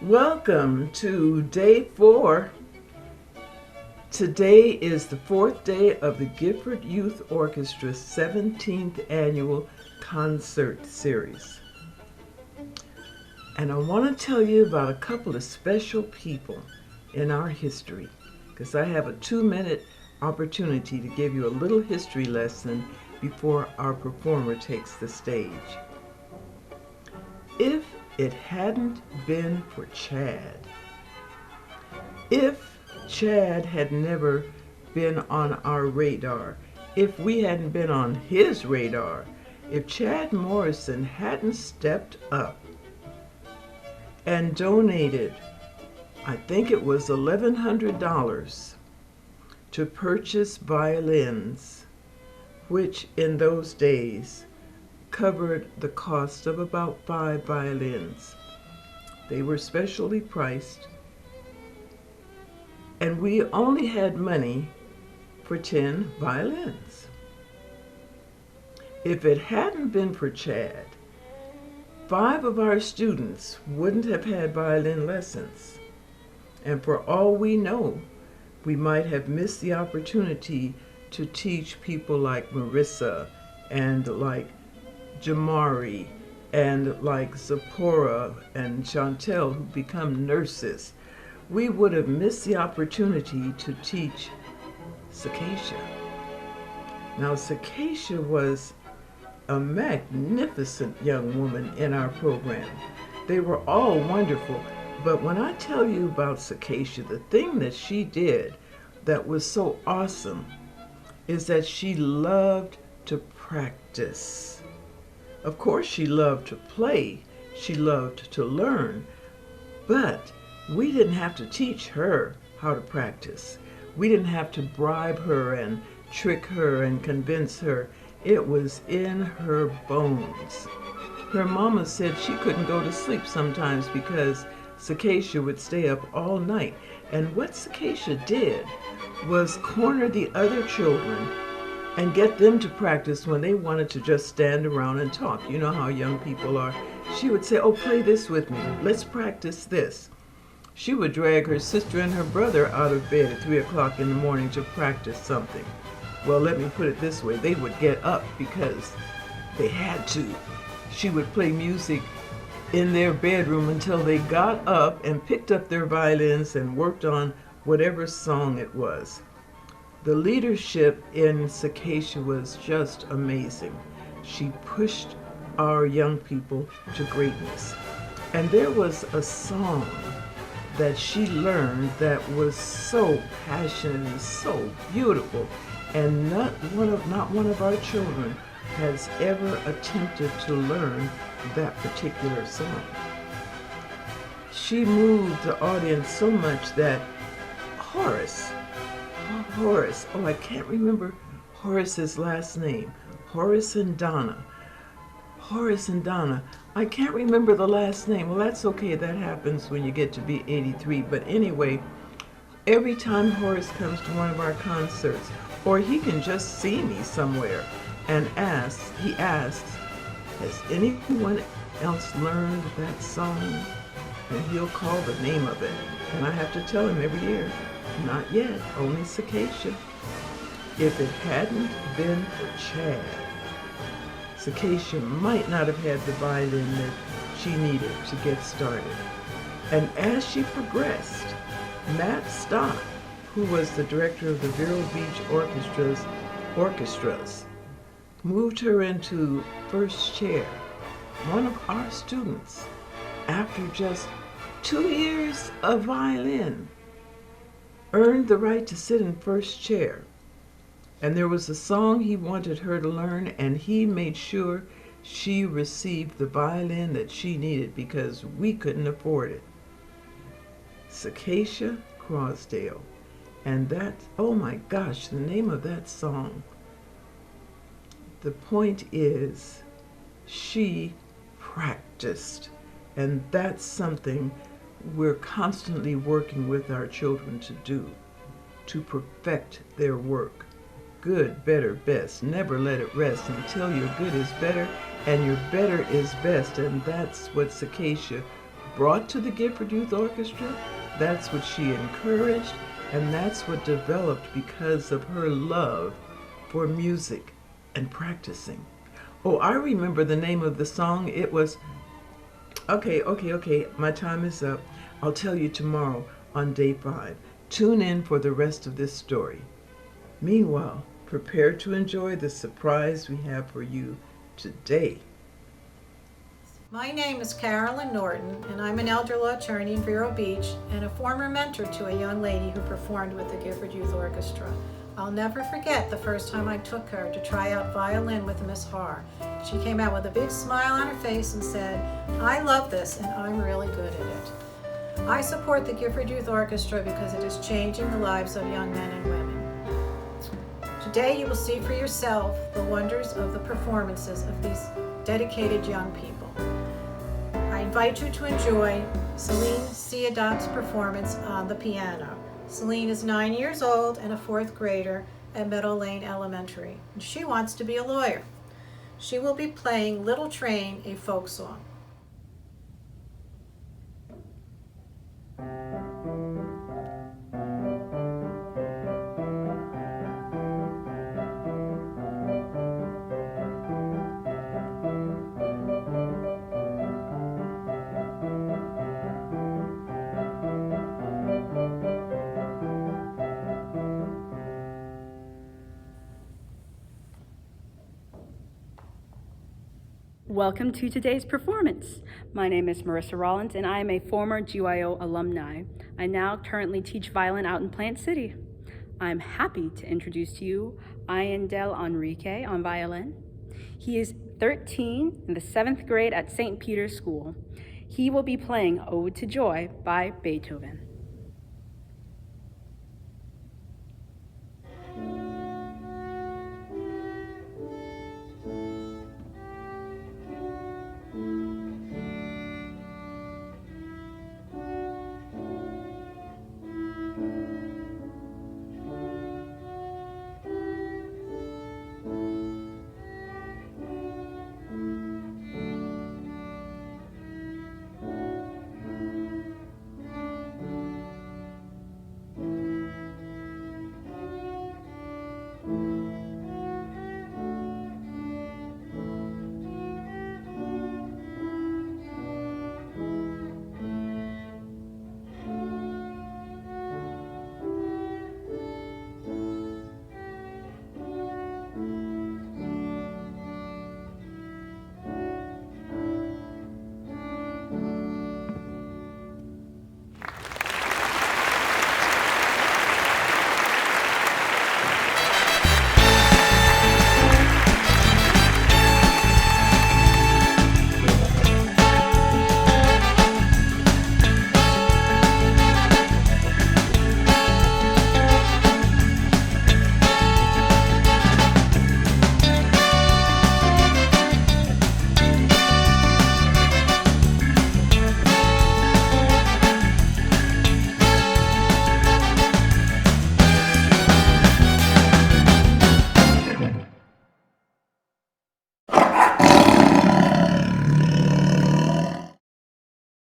Welcome to day 4. Today is the 4th day of the Gifford Youth Orchestra's 17th annual concert series. And I want to tell you about a couple of special people in our history, because I have a 2-minute opportunity to give you a little history lesson before our performer takes the stage. If it hadn't been for Chad, if Chad had never been on our radar, if we hadn't been on his radar, if Chad Morrison hadn't stepped up and donated, I think it was $1,100 to purchase violins, which in those days covered the cost of about 5 violins. They were specially priced, and we only had money for 10 violins. If it hadn't been for Chad, 5 of our students wouldn't have had violin lessons. And for all we know, we might have missed the opportunity to teach people like Marissa and like Jamari and like Zipporah and Chantel, who become nurses. We would have missed the opportunity to teach Circassia. Now, Circassia was a magnificent young woman in our program. They were all wonderful, but when I tell you about Circassia, the thing that she did that was so awesome is that she loved to practice. Of course, she loved to play, she loved to learn, but we didn't have to teach her how to practice. We didn't have to bribe her and trick her and convince her. It was in her bones. Her mama said she couldn't go to sleep sometimes because Circassia would stay up all night. And what Circassia did was corner the other children and get them to practice when they wanted to just stand around and talk. You know how young people are. She would say, "Oh, play this with me. Let's practice this." She would drag her sister and her brother out of bed at 3 o'clock in the morning to practice something. Well, let me put it this way. They would get up because they had to. She would play music in their bedroom until they got up and picked up their violins and worked on whatever song it was. The leadership in Circassia was just amazing. She pushed our young people to greatness. And there was a song that she learned that was so passionate and so beautiful, and not one of our children has ever attempted to learn that particular song. She moved the audience so much that Horace, I can't remember Horace's last name. Horace and Donna. I can't remember the last name. Well, that's okay. That happens when you get to be 83. But anyway, every time Horace comes to one of our concerts, or he can just see me somewhere and he asks, "Has anyone else learned that song?" And he'll call the name of it. And I have to tell him every year, "Not yet, only Circassia." If it hadn't been for Chad, Circassia might not have had the violin that she needed to get started. And as she progressed, Matt Stott, who was the director of the Vero Beach Orchestras, moved her into first chair. One of our students, after just 2 years of violin, earned the right to sit in first chair. And there was a song he wanted her to learn, and he made sure she received the violin that she needed because we couldn't afford it. Circassia Crosdale. And that, oh my gosh, the name of that song. The point is, she practiced. And that's something we're constantly working with our children to do, to perfect their work. Good, better, best. Never let it rest until your good is better and your better is best. And that's what Circassia brought to the Gifford Youth Orchestra, that's what she encouraged, and that's what developed because of her love for music and practicing. Oh, I remember the name of the song. It was, okay, my time is up. I'll tell you tomorrow on day 5. Tune in for the rest of this story. Meanwhile, prepare to enjoy the surprise we have for you today. My name is Carolyn Norton, and I'm an elder law attorney in Vero Beach and a former mentor to a young lady who performed with the Gifford Youth Orchestra. I'll never forget the first time I took her to try out violin with Miss Har. She came out with a big smile on her face and said, "I love this and I'm really good at it." I support the Gifford Youth Orchestra because it is changing the lives of young men and women. Today you will see for yourself the wonders of the performances of these dedicated young people. I invite you to enjoy Celine Ciadot's performance on the piano. Celine is 9 years old and a 4th grader at Meadow Lane Elementary, and she wants to be a lawyer. She will be playing Little Train, a folk song. Welcome to today's performance. My name is Marissa Rollins, and I am a former GYO alumni. I now currently teach violin out in Plant City. I'm happy to introduce to you Ayandel Enrique on violin. He is 13 in the 7th grade at St. Peter's School. He will be playing Ode to Joy by Beethoven.